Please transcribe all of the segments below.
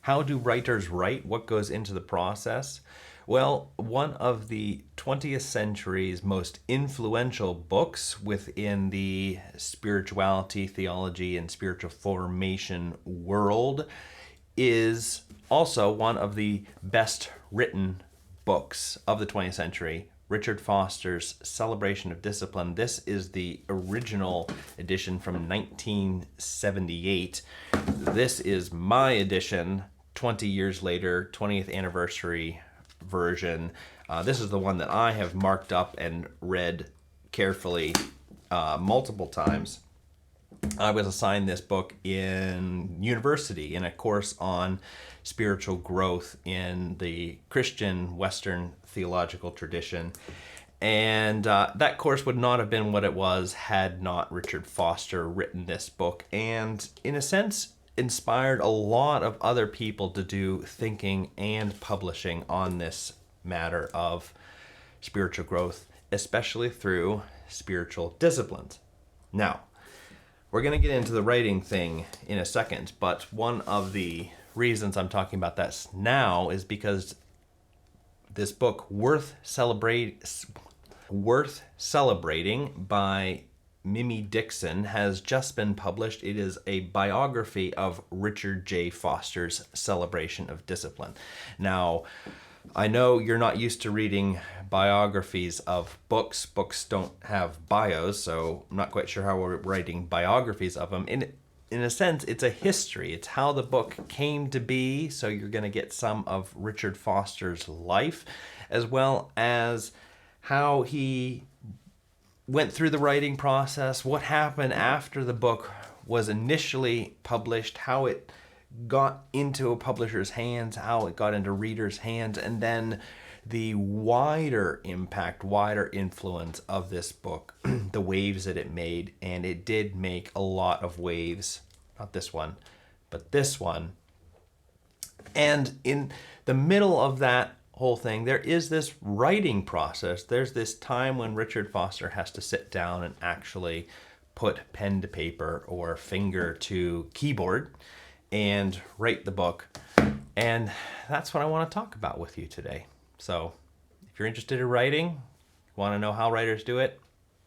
How do writers write? What goes into the process? Well, one of the 20th century's most influential books within the spirituality, theology, and spiritual formation world is also one of the best written books of the 20th century, Richard Foster's Celebration of Discipline. This is the original edition from 1978. This is my edition, 20 years later, 20th anniversary version. This is the one that I have marked up and read carefully multiple times. I was assigned this book in university in a course on spiritual growth in the Christian Western theological tradition. And that course would not have been what it was had not Richard Foster written this book, and in a sense inspired a lot of other people to do thinking and publishing on this matter of spiritual growth, especially through spiritual disciplines. Now, we're going to get into the writing thing in a second, but one of the reasons I'm talking about this now is because this book, worth celebrating by Miriam Dixon, has just been published. It is a biography of Richard J. Foster's Celebration of Discipline. Now, I know you're not used to reading biographies of books. Books don't have bios, so I'm not quite sure how we're writing biographies of them. In a sense, it's a history. It's how the book came to be, so you're going to get some of Richard Foster's life, as well as how he went through the writing process, what happened after the book was initially published, how it got into a publisher's hands, how it got into readers' hands, and then the wider impact, wider influence of this book, the waves that it made. And it did make a lot of waves, not this one, but this one. And in the middle of that whole thing, there is this writing process. There's this time when Richard Foster has to sit down and actually put pen to paper or finger to keyboard and write the book. And that's what I want to talk about with you today. So if you're interested in writing, want to know how writers do it,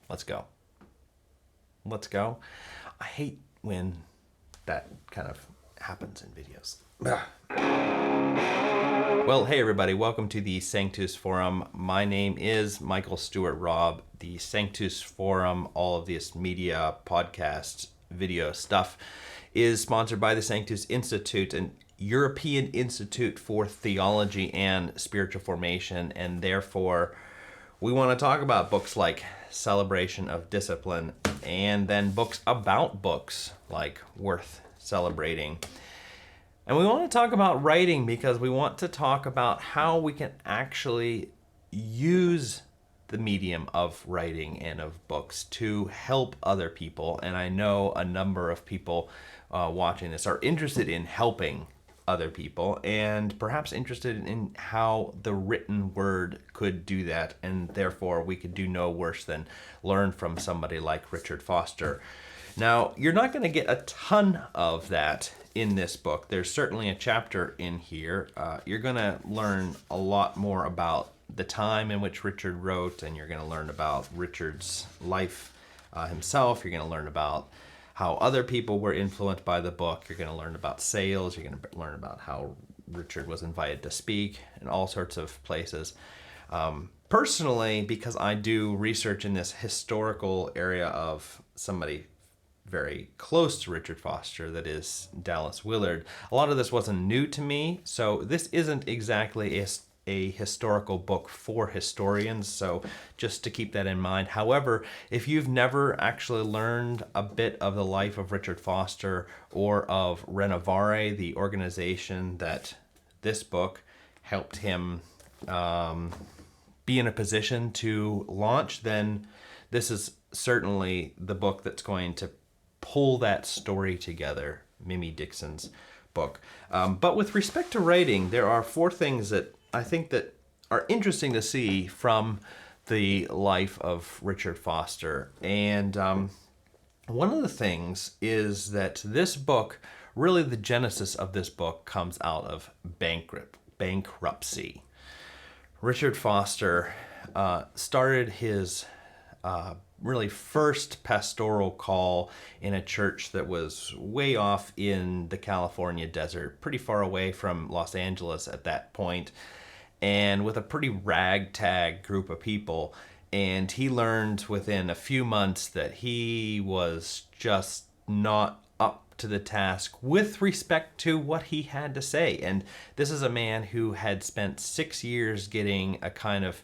let's go. Let's go. I hate when that kind of happens in videos. Well, hey everybody, welcome to the Sanctus Forum. My name is Michael Stewart Robb. The Sanctus Forum, all of this media, podcast, video stuff, is sponsored by the Sanctus Institute, an European Institute for Theology and Spiritual Formation, and therefore we want to talk about books like Celebration of Discipline, and then books about books like Worth Celebrating. And we want to talk about writing because we want to talk about how we can actually use the medium of writing and of books to help other people. And I know a number of people watching this are interested in helping other people and perhaps interested in how the written word could do that. And therefore, we could do no worse than learn from somebody like Richard Foster. Now, you're not going to get a ton of that in this book. There's certainly a chapter in here. You're going to learn a lot more about the time in which Richard wrote, and you're going to learn about Richard's life himself. You're going to learn about how other people were influenced by the book. You're going to learn about sales. You're going to learn about how Richard was invited to speak in all sorts of places. Personally, because I do research in this historical area of somebody very close to Richard Foster, that is Dallas Willard, a lot of this wasn't new to me, so this isn't exactly a historical book for historians, so just to keep that in mind. However, if you've never actually learned a bit of the life of Richard Foster or of Renovare, the organization that this book helped him be in a position to launch, then this is certainly the book that's going to pull that story together, Miriam Dixon's book. But with respect to writing, there are 4 things that I think that are interesting to see from the life of Richard Foster. And one of the things is that this book really the genesis of this book comes out of bankruptcy. Richard Foster started his really first pastoral call in a church that was way off in the California desert, pretty far away from Los Angeles at that point, and with a pretty ragtag group of people. And he learned within a few months that he was just not up to the task with respect to what he had to say. And this is a man who had spent 6 years getting a kind of,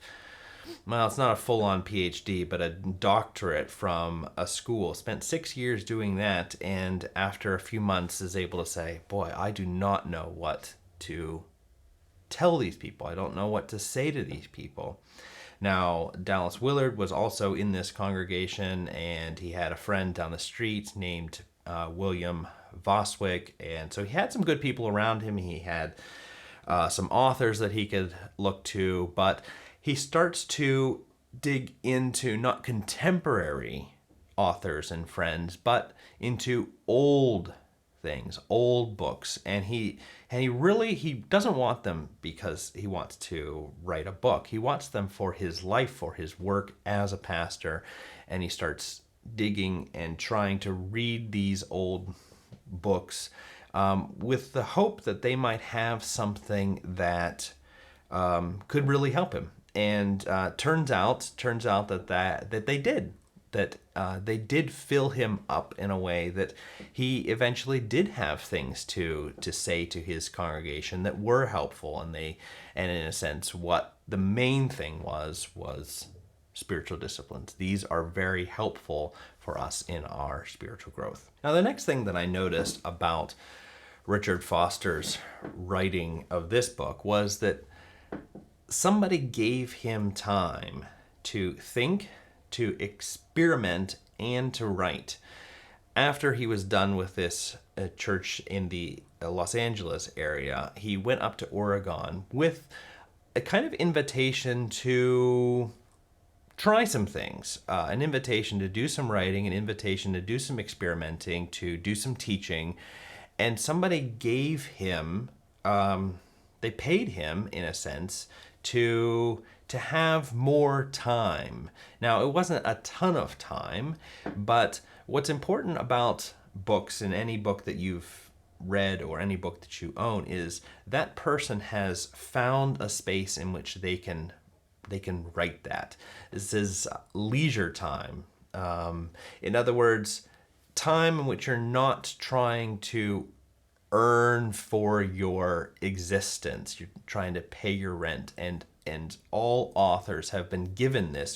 well, it's not a full-on PhD, but a doctorate from a school. Spent 6 years doing that, and after a few months is able to say, boy, I do not know what to tell these people. I don't know what to say to these people. Now, Dallas Willard was also in this congregation, and he had a friend down the street named William Voswick, and so he had some good people around him. He had some authors that he could look to, but he starts to dig into not contemporary authors and friends, but into old things, old books, and he doesn't want them because he wants to write a book. He wants them for his life, for his work as a pastor, and he starts digging and trying to read these old books with the hope that they might have something that could really help him. And turns out that they did. That they did fill him up in a way that he eventually did have things to say to his congregation that were helpful, and in a sense what the main thing was spiritual disciplines. These are very helpful for us in our spiritual growth. Now, the next thing that I noticed about Richard Foster's writing of this book was that somebody gave him time to think, to experiment, and to write. After he was done with this church in the Los Angeles area, he went up to Oregon with a kind of invitation to try some things, an invitation to do some writing, an invitation to do some experimenting, to do some teaching. And somebody gave him, they paid him, in a sense, to have more time. Now, it wasn't a ton of time, but what's important about books, and any book that you've read or any book that you own, is that person has found a space in which they can write that. This is leisure time. In other words, time in which you're not trying to earn for your existence. You're trying to pay your rent, and all authors have been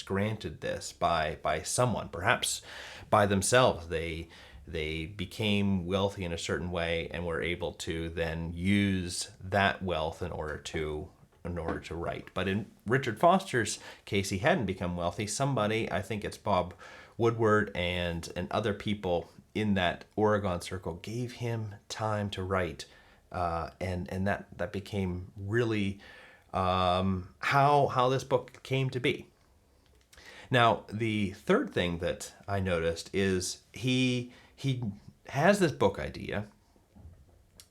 granted this by someone, perhaps by themselves. They became wealthy in a certain way and were able to then use that wealth in order to write. But in Richard Foster's case, he hadn't become wealthy. Somebody, I think it's Bob Woodward and other people in that Oregon circle, gave him time to write, and that became really how this book came to be. Now, the third thing that I noticed is he has this book idea,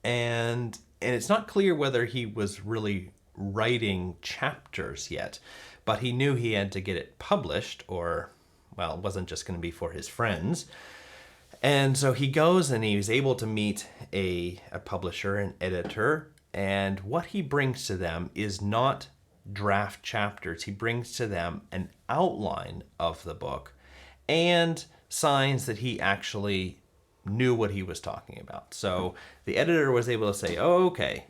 and it's not clear whether he was really writing chapters yet, but he knew he had to get it published, or, well, it wasn't just going to be for his friends. And so he goes and he was able to meet a publisher, an editor, and what he brings to them is not draft chapters. He brings to them an outline of the book and signs that he actually knew what he was talking about. So the editor was able to say, oh, okay,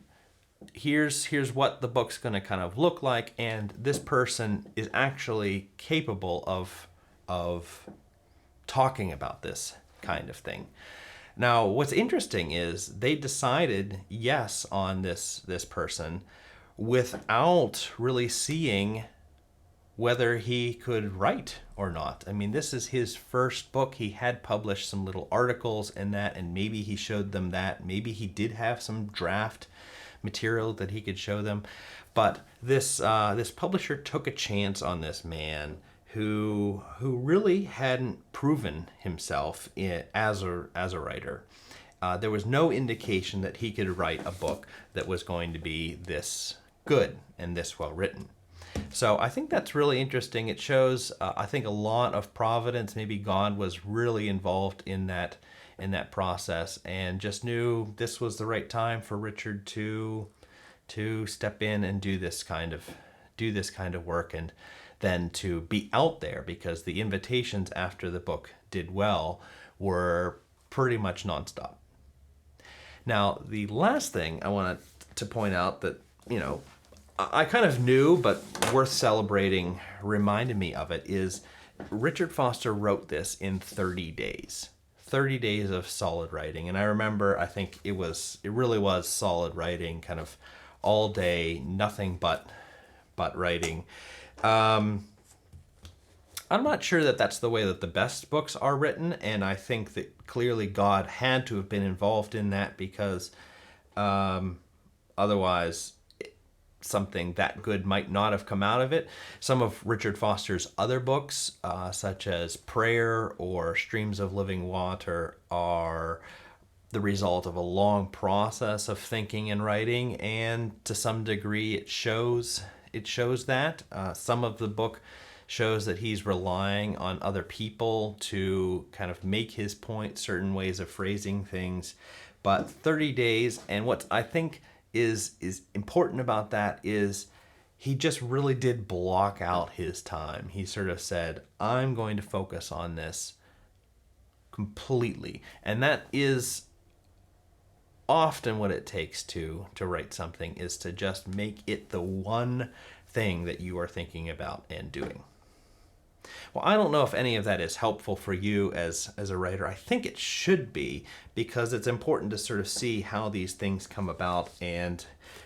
here's what the book's going to kind of look like, and this person is actually capable of talking about this kind of thing. Now, what's interesting is they decided yes on this person without really seeing whether he could write or not. I mean, this is his first book. He had published some little articles in that, and maybe he showed them that. Maybe he did have some draft material that he could show them. But this publisher took a chance on this man who really hadn't proven himself as a writer. there was no indication that he could write a book that was going to be this good and this well written. So I think that's really interesting. It shows, I think, a lot of providence. Maybe God was really involved in that process and just knew this was the right time for Richard to step in and do this kind of work, and then to be out there, because the invitations after the book did well were pretty much nonstop. Now, the last thing I wanted to point out that, I kind of knew, but worth celebrating, reminded me of it, is Richard Foster wrote this in 30 days. 30 days of solid writing. And I remember, I think it really was solid writing, kind of all day, nothing but writing. I'm not sure that that's the way that the best books are written, and I think that clearly God had to have been involved in that, because otherwise something that good might not have come out of it. Some of Richard Foster's other books, such as Prayer or Streams of Living Water, are the result of a long process of thinking and writing, and to some degree it shows that. Some of the book shows that he's relying on other people to kind of make his point, certain ways of phrasing things. But 30 days, and what I think is important about that is he just really did block out his time. He sort of said, I'm going to focus on this completely. And that is often what it takes to write something, is to just make it the one thing that you are thinking about and doing. Well, I don't know if any of that is helpful for you as a writer. I think it should be, because it's important to sort of see how these things come about. And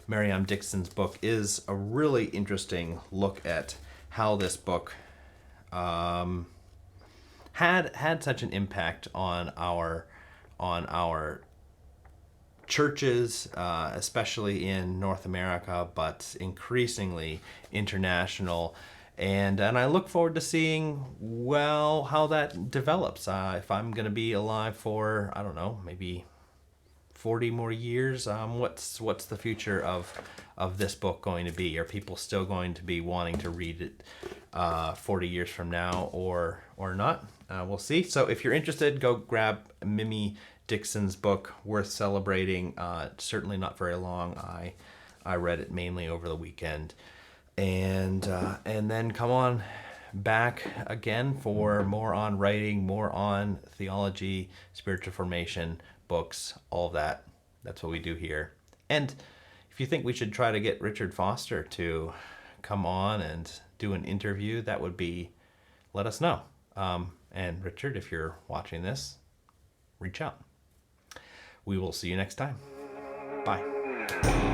Miriam Dixon's book is a really interesting look at how this book had such an impact on our churches, especially in North America, but increasingly international. And I look forward to seeing, how that develops. If I'm going to be alive for, I don't know, maybe 40 more years, what's the future of this book going to be? Are people still going to be wanting to read it 40 years from now, or not? We'll see. So if you're interested, go grab Mimi Dixon's book, worth celebrating. Certainly not very long. I read it mainly over the weekend. And then come on back again for more on writing, more on theology, spiritual formation, books, all of that. That's what we do here. And if you think we should try to get Richard Foster to come on and do an interview, that would be, let us know. And Richard, if you're watching this, reach out. We will see you next time. Bye.